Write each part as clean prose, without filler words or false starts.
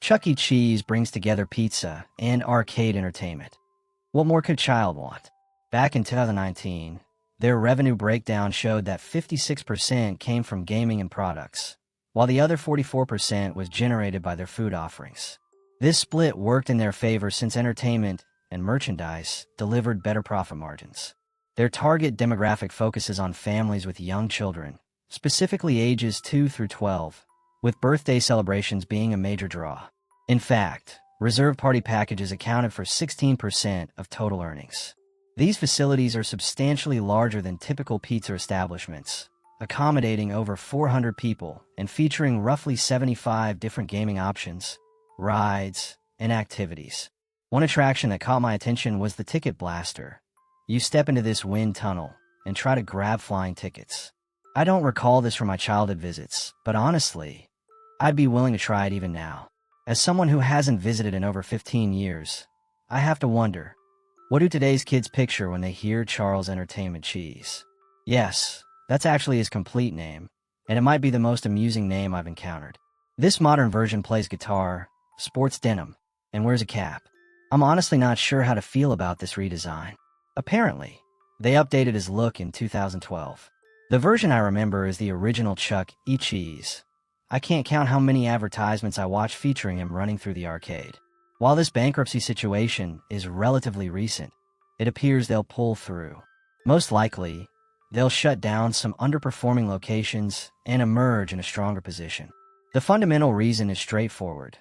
Chuck E. Cheese brings together pizza and arcade entertainment. What more could a child want? Back in 2019, their revenue breakdown showed that 56% came from gaming and products, while the other 44% was generated by their food offerings. This split worked in their favor since entertainment and merchandise delivered better profit margins. Their target demographic focuses on families with young children, specifically ages 2 through 12, with birthday celebrations being a major draw. In fact, reserve party packages accounted for 16% of total earnings. These facilities are substantially larger than typical pizza establishments, accommodating over 400 people and featuring roughly 75 different gaming options, rides, and activities. One attraction that caught my attention was the Ticket Blaster. You step into this wind tunnel and try to grab flying tickets. I don't recall this from my childhood visits, but honestly, I'd be willing to try it even now. As someone who hasn't visited in over 15 years, I have to wonder, what do today's kids picture when they hear Charles Entertainment Cheese? Yes, that's actually his complete name, and it might be the most amusing name I've encountered. This modern version plays guitar, sports denim, and wears a cap. I'm honestly not sure how to feel about this redesign. Apparently, they updated his look in 2012. The version I remember is the original Chuck E. Cheese. I can't count how many advertisements I watched featuring him running through the arcade. While this bankruptcy situation is relatively recent, it appears they'll pull through. Most likely, they'll shut down some underperforming locations and emerge in a stronger position. The fundamental reason is straightforward.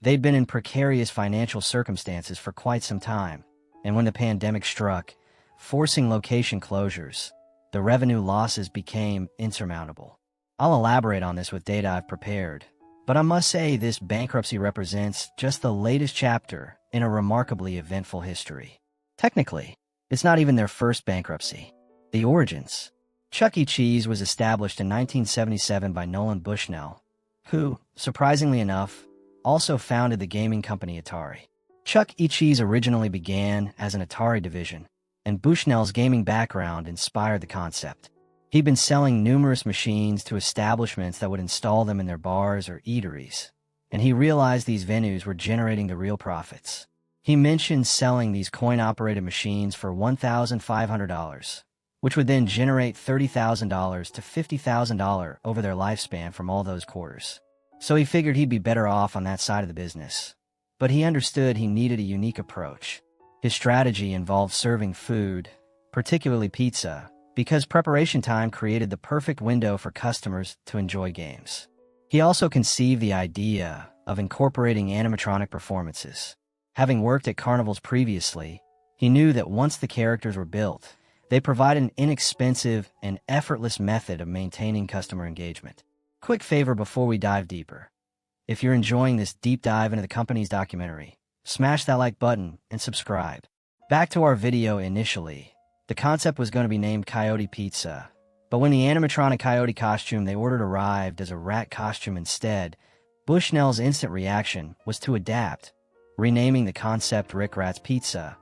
They'd been in precarious financial circumstances for quite some time, and when the pandemic struck, forcing location closures, the revenue losses became insurmountable. I'll elaborate on this with data I've prepared, but I must say this bankruptcy represents just the latest chapter in a remarkably eventful history. Technically, it's not even their first bankruptcy. The origins. Chuck E. Cheese was established in 1977 by Nolan Bushnell, who, surprisingly enough, also founded the gaming company Atari. Chuck E. Cheese originally began as an Atari division, and Bushnell's gaming background inspired the concept. He'd been selling numerous machines to establishments that would install them in their bars or eateries, and he realized these venues were generating the real profits. He mentioned selling these coin-operated machines for $1,500, which would then generate $30,000 to $50,000 over their lifespan from all those quarters. So he figured he'd be better off on that side of the business. But he understood he needed a unique approach. His strategy involved serving food, particularly pizza, because preparation time created the perfect window for customers to enjoy games. He also conceived the idea of incorporating animatronic performances. Having worked at carnivals previously, he knew that once the characters were built, they provide an inexpensive and effortless method of maintaining customer engagement. Quick favor before we dive deeper. If you're enjoying this deep dive into the company's documentary, smash that like button and subscribe. Back to our video initially. The concept was going to be named Coyote Pizza, but when the animatronic coyote costume they ordered arrived as a rat costume instead, Bushnell's instant reaction was to adapt, renaming the concept Rick Rat's Pizza,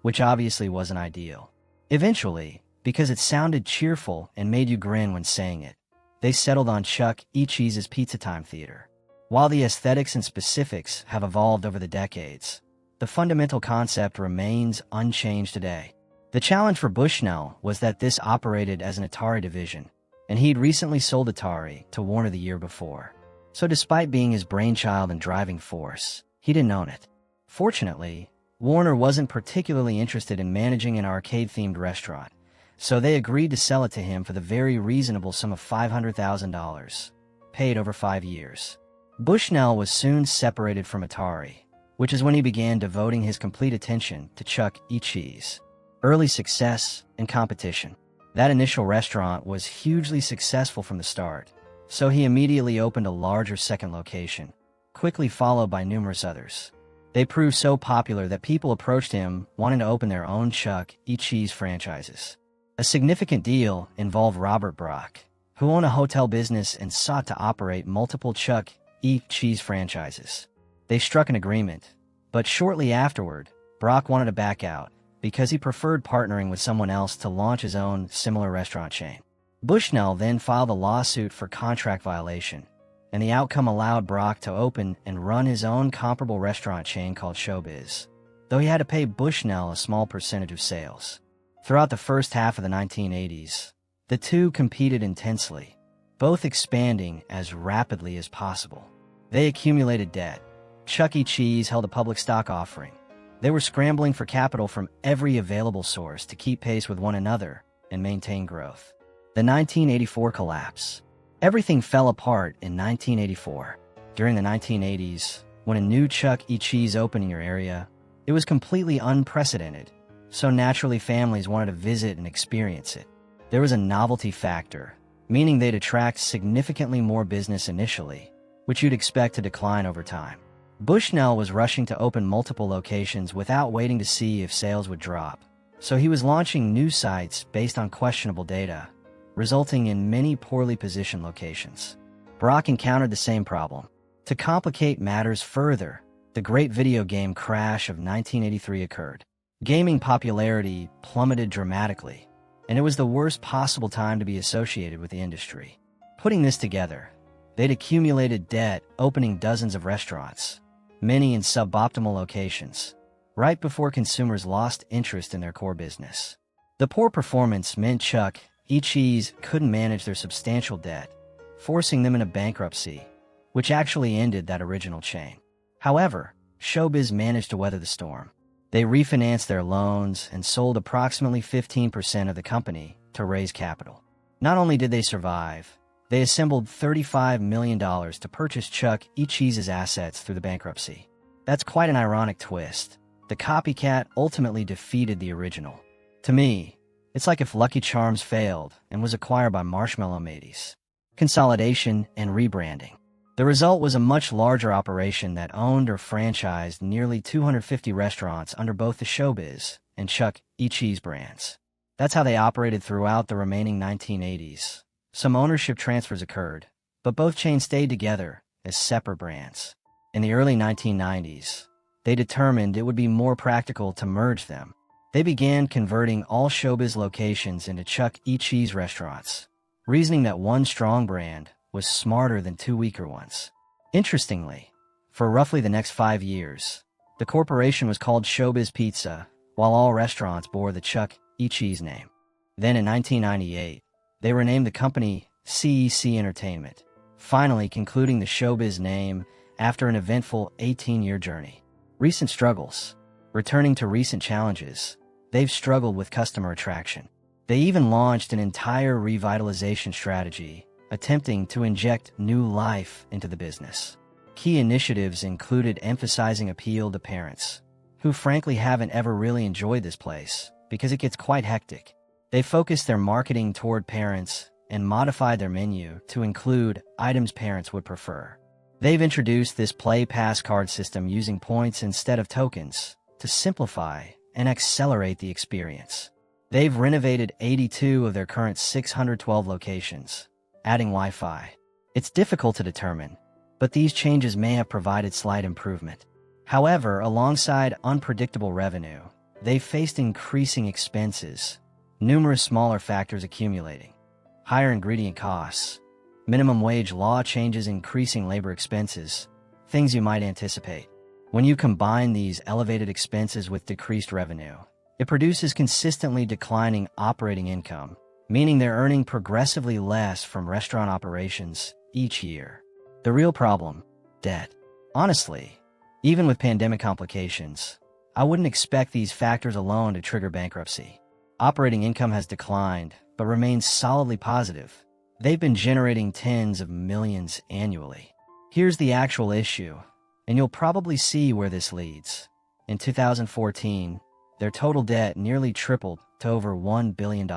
which obviously wasn't ideal. Eventually, because it sounded cheerful and made you grin when saying it, they settled on Chuck E. Cheese's Pizza Time Theater. While the aesthetics and specifics have evolved over the decades, the fundamental concept remains unchanged today. The challenge for Bushnell was that this operated as an Atari division, and he'd recently sold Atari to Warner the year before. So despite being his brainchild and driving force, he didn't own it. Fortunately, Warner wasn't particularly interested in managing an arcade-themed restaurant, so they agreed to sell it to him for the very reasonable sum of $500,000, paid over 5 years. Bushnell was soon separated from Atari, which is when he began devoting his complete attention to Chuck E. Cheese. Early success and competition. That initial restaurant was hugely successful from the start, so he immediately opened a larger second location, quickly followed by numerous others. They proved so popular that people approached him wanting to open their own Chuck E. Cheese franchises. A significant deal involved Robert Brock, who owned a hotel business and sought to operate multiple Chuck E. Cheese franchises. They struck an agreement, but shortly afterward, Brock wanted to back out, because he preferred partnering with someone else to launch his own similar restaurant chain. Bushnell then filed a lawsuit for contract violation, and the outcome allowed Brock to open and run his own comparable restaurant chain called Showbiz, though he had to pay Bushnell a small percentage of sales. Throughout the first half of the 1980s, the two competed intensely, both expanding as rapidly as possible. They accumulated debt. Chuck E. Cheese held a public stock offering. They were scrambling for capital from every available source to keep pace with one another and maintain growth. The 1984 collapse. Everything fell apart in 1984. During the 1980s, when a new Chuck E. Cheese opened in your area, it was completely unprecedented, so naturally families wanted to visit and experience it. There was a novelty factor, meaning they'd attract significantly more business initially, which you'd expect to decline over time. Bushnell was rushing to open multiple locations without waiting to see if sales would drop, so he was launching new sites based on questionable data, resulting in many poorly positioned locations. Brock encountered the same problem. To complicate matters further, the great video game crash of 1983 occurred. Gaming popularity plummeted dramatically, and it was the worst possible time to be associated with the industry. Putting this together, they'd accumulated debt, opening dozens of restaurants, many in suboptimal locations, right before consumers lost interest in their core business. The poor performance meant Chuck E. Cheese couldn't manage their substantial debt, forcing them into bankruptcy, which actually ended that original chain. However, Showbiz managed to weather the storm. They refinanced their loans and sold approximately 15% of the company to raise capital. Not only did they survive, they assembled $35 million to purchase Chuck E. Cheese's assets through the bankruptcy. That's quite an ironic twist. The copycat ultimately defeated the original. To me, it's like if Lucky Charms failed and was acquired by Marshmallow Mateys. Consolidation and rebranding. The result was a much larger operation that owned or franchised nearly 250 restaurants under both the Showbiz and Chuck E. Cheese brands. That's how they operated throughout the remaining 1980s. Some ownership transfers occurred, but both chains stayed together as separate brands. In the early 1990s, they determined it would be more practical to merge them. They began converting all Showbiz locations into Chuck E. Cheese restaurants, reasoning that one strong brand was smarter than two weaker ones. Interestingly, for roughly the next 5 years, the corporation was called Showbiz Pizza, while all restaurants bore the Chuck E. Cheese name. Then in 1998, they renamed the company CEC Entertainment, finally concluding the Showbiz name after an eventful 18-year journey. Recent struggles. Returning to recent challenges, they've struggled with customer attraction. They even launched an entire revitalization strategy, attempting to inject new life into the business. Key initiatives included emphasizing appeal to parents, who frankly haven't ever really enjoyed this place because it gets quite hectic. They focused their marketing toward parents and modified their menu to include items parents would prefer. They've introduced this Play Pass card system using points instead of tokens to simplify and accelerate the experience. They've renovated 82 of their current 612 locations, adding Wi-Fi. It's difficult to determine, but these changes may have provided slight improvement. However, alongside unpredictable revenue, they've faced increasing expenses, numerous smaller factors accumulating. Higher ingredient costs, minimum wage law changes increasing labor expenses, things you might anticipate. When you combine these elevated expenses with decreased revenue, it produces consistently declining operating income, meaning they're earning progressively less from restaurant operations each year. The real problem? Debt. Honestly, even with pandemic complications, I wouldn't expect these factors alone to trigger bankruptcy. Operating income has declined, but remains solidly positive. They've been generating tens of millions annually. Here's the actual issue, and you'll probably see where this leads. In 2014, their total debt nearly tripled to over $1 billion.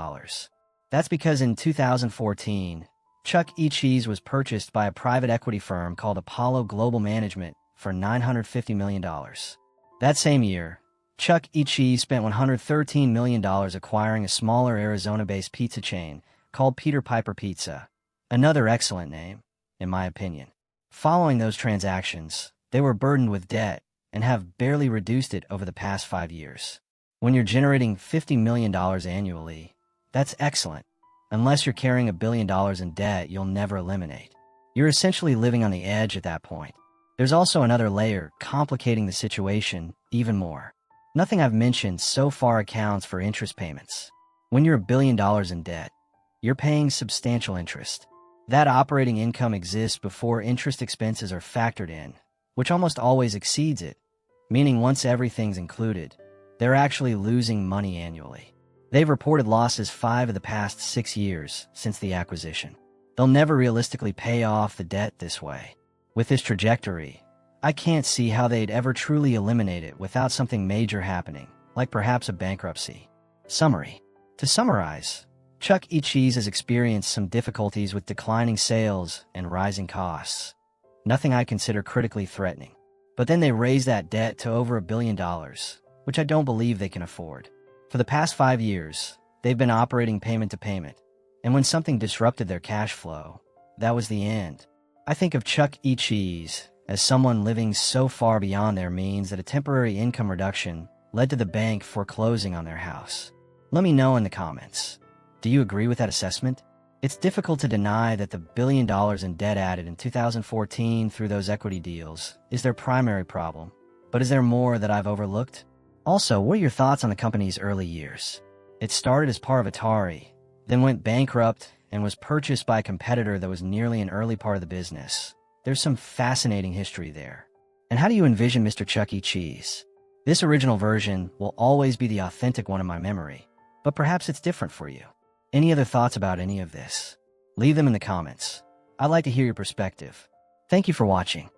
That's because in 2014, Chuck E. Cheese was purchased by a private equity firm called Apollo Global Management for $950 million. That same year, Chuck E. Cheese spent $113 million acquiring a smaller Arizona-based pizza chain called Peter Piper Pizza, another excellent name, in my opinion. Following those transactions, they were burdened with debt and have barely reduced it over the past 5 years. When you're generating $50 million annually, that's excellent. Unless you're carrying $1 billion in debt you'll never eliminate. You're essentially living on the edge at that point. There's also another layer complicating the situation even more. Nothing I've mentioned so far accounts for interest payments. When you're $1 billion in debt, you're paying substantial interest. That operating income exists before interest expenses are factored in, which almost always exceeds it, meaning once everything's included, they're actually losing money annually. They've reported losses 5 of the past 6 years since the acquisition. They'll never realistically pay off the debt this way. With this trajectory, I can't see how they'd ever truly eliminate it without something major happening, like perhaps a bankruptcy. Summary. To summarize, Chuck E. Cheese has experienced some difficulties with declining sales and rising costs. Nothing I consider critically threatening. But then they raise that debt to over $1 billion, which I don't believe they can afford. For the past 5 years, they've been operating payment to payment, and when something disrupted their cash flow, that was the end. I think of Chuck E. Cheese as someone living so far beyond their means that a temporary income reduction led to the bank foreclosing on their house. Let me know in the comments. Do you agree with that assessment? It's difficult to deny that the $1 billion in debt added in 2014 through those equity deals is their primary problem. But is there more that I've overlooked? Also, what are your thoughts on the company's early years? It started as part of Atari, then went bankrupt and was purchased by a competitor that was nearly an early part of the business. There's some fascinating history there. And how do you envision Mr. Chuck E. Cheese? This original version will always be the authentic one in my memory, but perhaps it's different for you. Any other thoughts about any of this? Leave them in the comments. I'd like to hear your perspective. Thank you for watching.